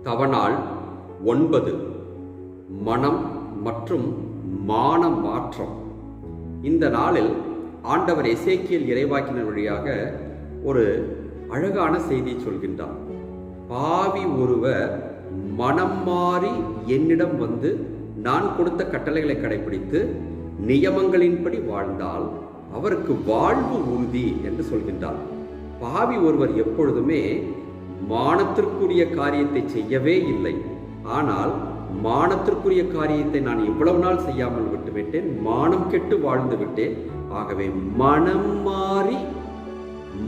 தவநாள் 9. மனம் மற்றும் மான மாற்றம். இந்த நாளில் ஆண்டவர் எசேக்கியேல் இறைவாக்கினர் வழியாக ஒரு அழகான செய்தியை சொல்கின்றார். பாவி ஒருவர் மனம் மாறி என்னிடம் வந்து நான் கொடுத்த கட்டளைகளை கடைபிடித்து நியமங்களின்படி வாழ்ந்தால் அவருக்கு வாழ்வு உறுதி என்று சொல்கின்றார். பாவி ஒருவர் எப்பொழுதுமே மானத்திற்குரிய காரியத்தை செய்யவே இல்லை. ஆனால் மானத்திற்குரிய காரியத்தை நான் இவ்வளவு நாள் செய்யாமல் விட்டுவிட்டேன், மானம் கெட்டு வாழ்ந்து விட்டேன். ஆகவே மனம் மாறி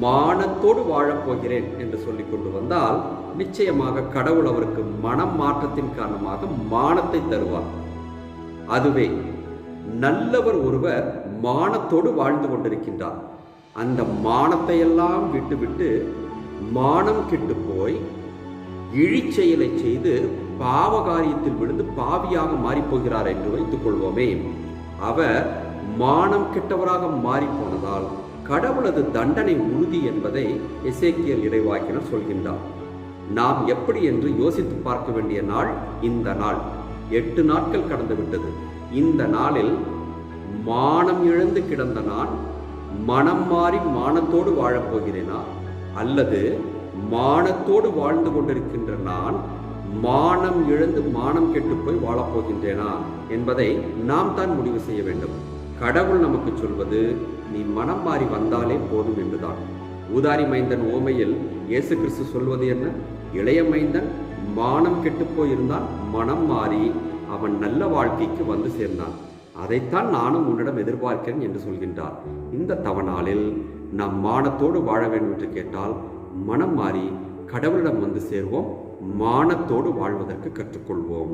மானத்தோடு வாழப்போகிறேன் என்று சொல்லிக் கொண்டு வந்தால் நிச்சயமாக கடவுள் அவருக்கு மனம் மாற்றத்தின் காரணமாக மானத்தை தருவார். அதுவே நல்லவர் ஒருவர் மானத்தோடு வாழ்ந்து கொண்டிருக்கின்றார். அந்த மானத்தை எல்லாம் விட்டுவிட்டு மானம் கெட்டு போய் இழிச்செயலை செய்து பாவ காரியத்தில் விழுந்து பாவியாக மாறிப்போகிறார் என்று வைத்துக் கொள்வோமே. அவர் மானம் கெட்டவராக மாறிப்போனதால் கடவுளது தண்டனை உறுதி என்பதை எசேக்கியேல் இறைவாக்கினர் சொல்கின்றார். நாம் எப்படி என்று யோசித்து பார்க்க வேண்டிய நாள் இந்த நாள். 8 நாட்கள் கடந்து விட்டது. இந்த நாளில் மானம் இழந்து கிடந்த நான் மனம் மாறி மானத்தோடு வாழப்போகிறேனா, அல்லது மானத்தோடு வாழ்ந்து கொண்டிருக்கின்ற நான் மானம் இழந்து மானம் கெட்டு போய் வாழப்போகின்றேனா என்பதை நாம் தான் முடிவு செய்ய வேண்டும். கடவுள் நமக்கு சொல்வது நீ மனம் மாறி வந்தாலே போதும் என்றுதான். ஊதாரி மைந்தன் ஓமையில் இயேசு கிறிஸ்து சொல்வது என்ன? இளைய மைந்தன் மானம் கெட்டு போயிருந்தான், மனம் மாறி அவன் நல்ல வாழ்க்கைக்கு வந்து சேர்ந்தான். அதைத்தான் நானும் உன்னிடம் எதிர்பார்க்கிறேன் என்று சொல்கின்றார். இந்த தவநாளில் நாம் மானத்தோடு வாழ வேண்டும் என்று கேட்டால் மனம் மாறி கடவுளிடம் வந்து சேர்வோம், மானத்தோடு வாழ்வதற்கு கற்றுக்கொள்வோம்.